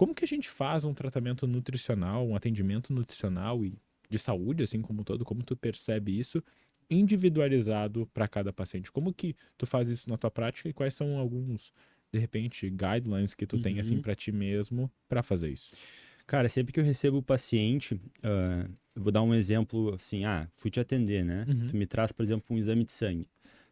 Como que a gente faz um tratamento nutricional, um atendimento nutricional e de saúde, assim como um todo, como tu percebe isso, individualizado para cada paciente? Como que tu faz isso na tua prática e quais são alguns, de repente, guidelines que tu tem assim Uhum. para ti mesmo para fazer isso? Cara, sempre que eu recebo o paciente, eu vou dar um exemplo assim, fui te atender, né? Uhum, Tu me traz, por exemplo, um exame de sangue.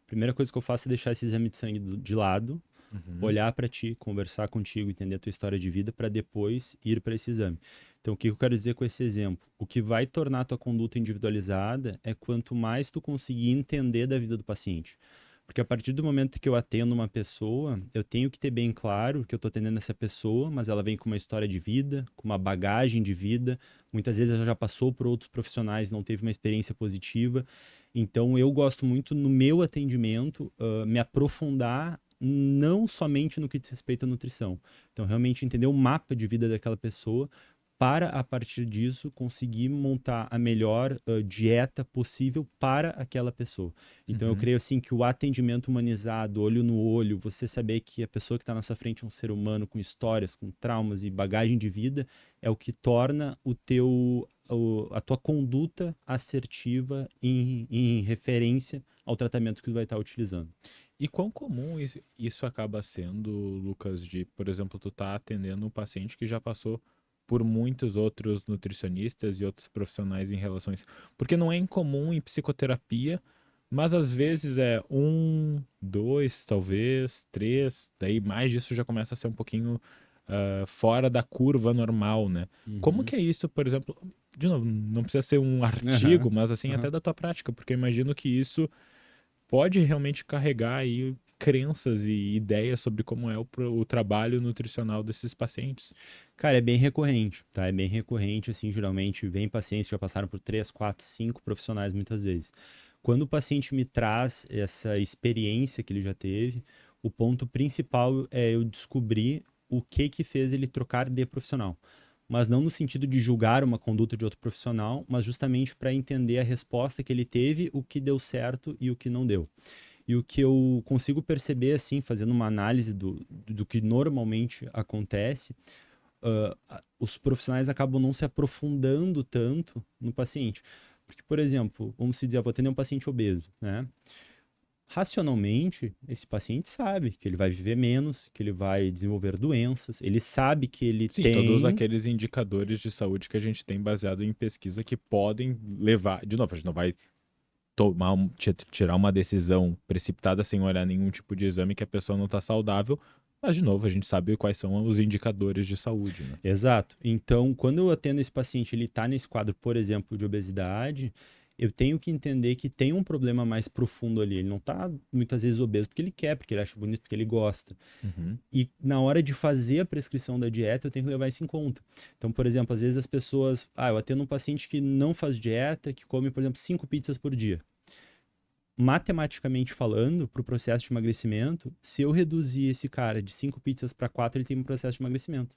Primeira coisa que eu faço é deixar esse exame de sangue de lado, uhum, olhar para ti, conversar contigo, entender a tua história de vida para depois ir para esse exame. Então, o que eu quero dizer com esse exemplo? O que vai tornar a tua conduta individualizada é quanto mais tu conseguir entender da vida do paciente. Porque a partir do momento que eu atendo uma pessoa, eu tenho que ter bem claro que eu estou atendendo essa pessoa, mas ela vem com uma história de vida, com uma bagagem de vida. Muitas vezes ela já passou por outros profissionais, não teve uma experiência positiva. Então, eu gosto muito no meu atendimento, me aprofundar não somente no que diz respeito à nutrição. Então, realmente entender o mapa de vida daquela pessoa para, a partir disso, conseguir montar a melhor dieta possível para aquela pessoa. Então, eu uhum, creio assim que o atendimento humanizado, olho no olho, você saber que a pessoa que está na sua frente é um ser humano com histórias, com traumas e bagagem de vida, é o que torna a tua conduta assertiva em referência ao tratamento que tu vai estar utilizando. E quão comum isso acaba sendo, Lucas, de, por exemplo, tu tá atendendo um paciente que já passou por muitos outros nutricionistas e outros profissionais em relação a isso? Porque não é incomum em psicoterapia, mas às vezes é um, dois, talvez, três, daí mais disso já começa a ser um pouquinho fora da curva normal, né? Como Uhum. que é isso, por exemplo, de novo, não precisa ser um Aham, artigo, mas assim, até aham. da tua prática, porque eu imagino que isso pode realmente carregar aí crenças e ideias sobre como é o trabalho nutricional desses pacientes. Cara, é bem recorrente, tá? É bem recorrente, assim, geralmente vem pacientes que já passaram por 3, 4, 5 profissionais muitas vezes. Quando o paciente me traz essa experiência que ele já teve, o ponto principal é eu descobrir o que que fez ele trocar de profissional. Mas não no sentido de julgar uma conduta de outro profissional, mas justamente para entender a resposta que ele teve, o que deu certo e o que não deu. E o que eu consigo perceber, assim, fazendo uma análise do que normalmente acontece, os profissionais acabam não se aprofundando tanto no paciente. Porque, por exemplo, vamos se dizer, eu vou atender um paciente obeso, né? Racionalmente, esse paciente sabe que ele vai viver menos, que ele vai desenvolver doenças, ele sabe que ele Sim, todos tem. aqueles indicadores de saúde que a gente tem baseado em pesquisa que podem levar. De novo, a gente não vai tirar uma decisão precipitada sem olhar nenhum tipo de exame que a pessoa não está saudável, mas de novo, a gente sabe quais são os indicadores de saúde, né? Exato. Então, quando eu atendo esse paciente, ele está nesse quadro, por exemplo, de obesidade, eu tenho que entender que tem um problema mais profundo ali. Ele não está muitas vezes obeso porque ele quer, porque ele acha bonito, porque ele gosta. Uhum, E na hora de fazer a prescrição da dieta, eu tenho que levar isso em conta. Então, por exemplo, às vezes as pessoas. Eu atendo um paciente que não faz dieta, que come, por exemplo, 5 pizzas por dia. Matematicamente falando, para o processo de emagrecimento, se eu reduzir esse cara de 5 pizzas para 4, ele tem um processo de emagrecimento.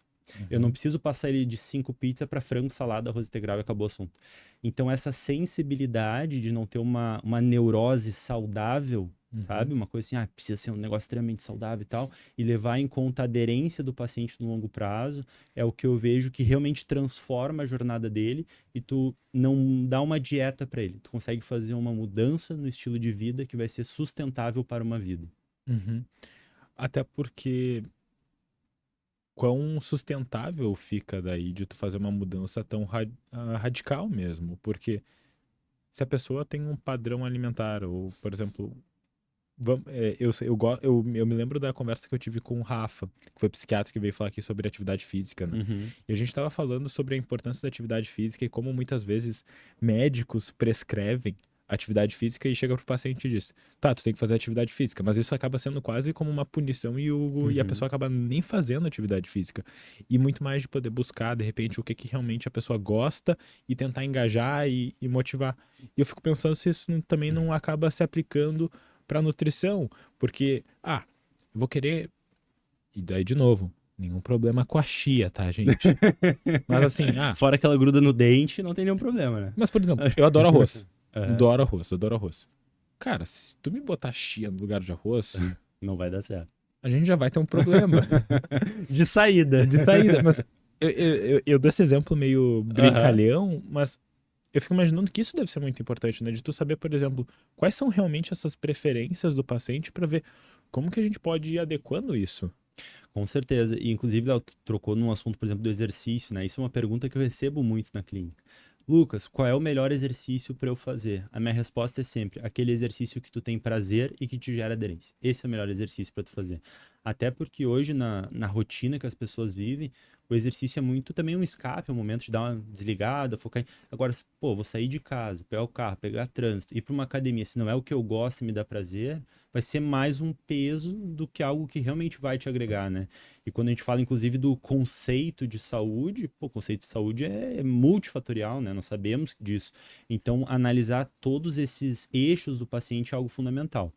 Eu não uhum, preciso passar ele de 5 pizzas para frango, salada, arroz integral e acabou o assunto. Então, essa sensibilidade de não ter uma neurose saudável, uhum, sabe? Uma coisa assim, precisa ser um negócio extremamente saudável e tal, e levar em conta a aderência do paciente no longo prazo, é o que eu vejo que realmente transforma a jornada dele e tu não dá uma dieta para ele. Tu consegue fazer uma mudança no estilo de vida que vai ser sustentável para uma vida. uhum. Até porque quão sustentável fica daí de tu fazer uma mudança tão radical mesmo, porque se a pessoa tem um padrão alimentar, ou, por exemplo, eu me lembro da conversa que eu tive com o Rafa, que foi psiquiatra que veio falar aqui sobre atividade física, né? Uhum, E a gente estava falando sobre a importância da atividade física e como muitas vezes médicos prescrevem atividade física e chega pro paciente e diz: tá, tu tem que fazer atividade física, mas isso acaba sendo quase como uma punição e a uhum. pessoa acaba nem fazendo atividade física. E muito mais de poder buscar, de repente, o que, que realmente a pessoa gosta e tentar engajar e motivar. E eu fico pensando se isso também não acaba se aplicando para nutrição, porque, eu vou querer, e daí de novo, nenhum problema com a chia, tá, gente? Mas assim, Fora que ela gruda no dente, não tem nenhum problema, né? mas por exemplo, eu adoro arroz. Aham. Adoro arroz, adoro arroz. Cara, se tu me botar chia no lugar de arroz, Não vai dar certo. a gente já vai ter um problema De saída. de saída. Mas Eu dou esse exemplo meio Aham. brincalhão, mas eu fico imaginando que isso deve ser muito importante, né? De tu saber, por exemplo, quais são realmente essas preferências do paciente para ver como que a gente pode ir adequando isso. Com certeza. E, inclusive, Léo, tu trocou num assunto, por exemplo, do exercício, né? Isso é uma pergunta que eu recebo muito na clínica. Lucas, qual é o melhor exercício para eu fazer? A minha resposta é sempre aquele exercício que tu tem prazer e que te gera aderência. Esse é o melhor exercício para tu fazer. Até porque hoje, na rotina que as pessoas vivem, o exercício é muito também um escape, é um momento de dar uma desligada, focar em... Agora, pô, vou sair de casa, pegar o carro, pegar trânsito, ir para uma academia, se não é o que eu gosto e me dá prazer, vai ser mais um peso do que algo que realmente vai te agregar, né? E quando a gente fala, inclusive, do conceito de saúde, pô, o conceito de saúde é multifatorial, né? Nós sabemos disso. Então, analisar todos esses eixos do paciente é algo fundamental.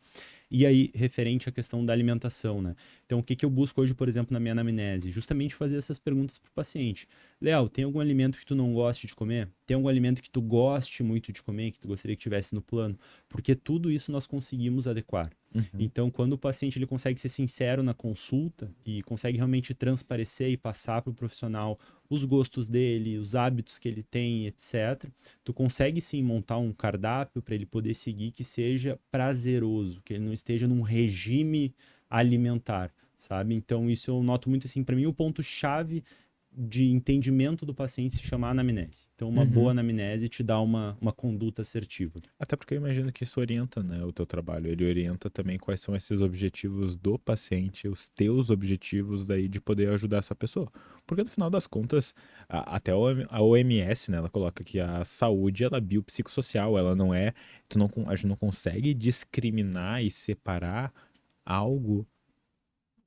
E aí, referente à questão da alimentação, né? Então, o que que eu busco hoje, por exemplo, na minha anamnese? Justamente fazer essas perguntas para o paciente. Léo, tem algum alimento que tu não goste de comer? Tem algum alimento que tu goste muito de comer, que tu gostaria que tivesse no plano? Porque tudo isso nós conseguimos adequar. Uhum. Então, quando o paciente ele consegue ser sincero na consulta e consegue realmente transparecer e passar para o profissional os gostos dele, os hábitos que ele tem, etc., tu consegue sim montar um cardápio para ele poder seguir que seja prazeroso, que ele não esteja num regime alimentar, sabe? Então, isso eu noto muito assim, para mim o ponto-chave de entendimento do paciente se chama anamnese. Então, uma boa Uhum. anamnese te dá uma conduta assertiva. Até porque eu imagino que isso orienta, né, o teu trabalho. Ele orienta também quais são esses objetivos do paciente, os teus objetivos daí de poder ajudar essa pessoa. Porque no final das contas, até a OMS, né, ela coloca que a saúde ela é biopsicossocial, ela não é, a gente não consegue discriminar e separar algo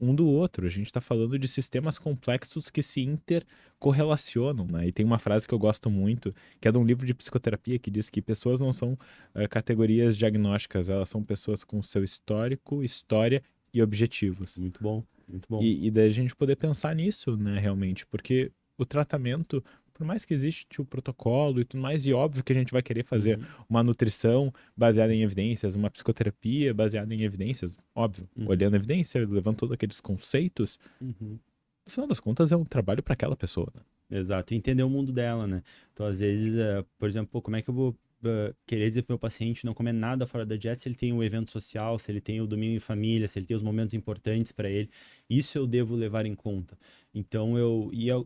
um do outro. A gente está falando de sistemas complexos que se intercorrelacionam, né? E tem uma frase que eu gosto muito, que é de um livro de psicoterapia, que diz que pessoas não são categorias diagnósticas, elas são pessoas com seu histórico, história e objetivos. Muito bom, muito bom. E daí a gente poder pensar nisso, né, realmente, porque o tratamento, por mais que existe o protocolo e tudo mais, e óbvio que a gente vai querer fazer Uhum, uma nutrição baseada em evidências, uma psicoterapia baseada em evidências, óbvio, uhum, olhando a evidência, levando todos aqueles conceitos, uhum. no final das contas é um trabalho para aquela pessoa, né? Exato, e entender o mundo dela, né? Então, às vezes, por exemplo, pô, como é que eu vou querer dizer pro meu paciente não comer nada fora da dieta se ele tem um evento social, se ele tem o domingo em família, se ele tem os momentos importantes para ele? Isso eu devo levar em conta. Então,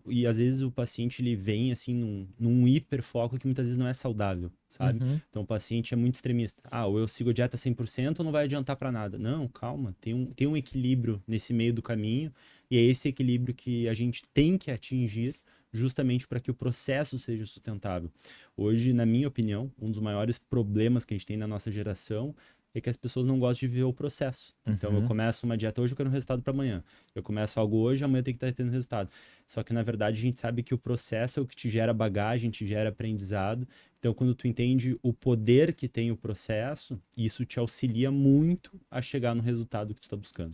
e às vezes o paciente ele vem assim num hiperfoco que muitas vezes não é saudável, sabe? Uhum. Então, o paciente é muito extremista. Ah, ou eu sigo a dieta 100% ou não vai adiantar para nada. Não, calma, tem um equilíbrio nesse meio do caminho e é esse equilíbrio que a gente tem que atingir justamente para que o processo seja sustentável. Hoje, na minha opinião, um dos maiores problemas que a gente tem na nossa geração é que as pessoas não gostam de viver o processo. Então, eu Uhum. começo uma dieta hoje, eu quero um resultado para amanhã. Eu começo algo hoje, amanhã tem que estar tendo resultado. Só que, na verdade, a gente sabe que o processo é o que te gera bagagem, te gera aprendizado. Então, quando tu entende o poder que tem o processo, isso te auxilia muito a chegar no resultado que tu está buscando.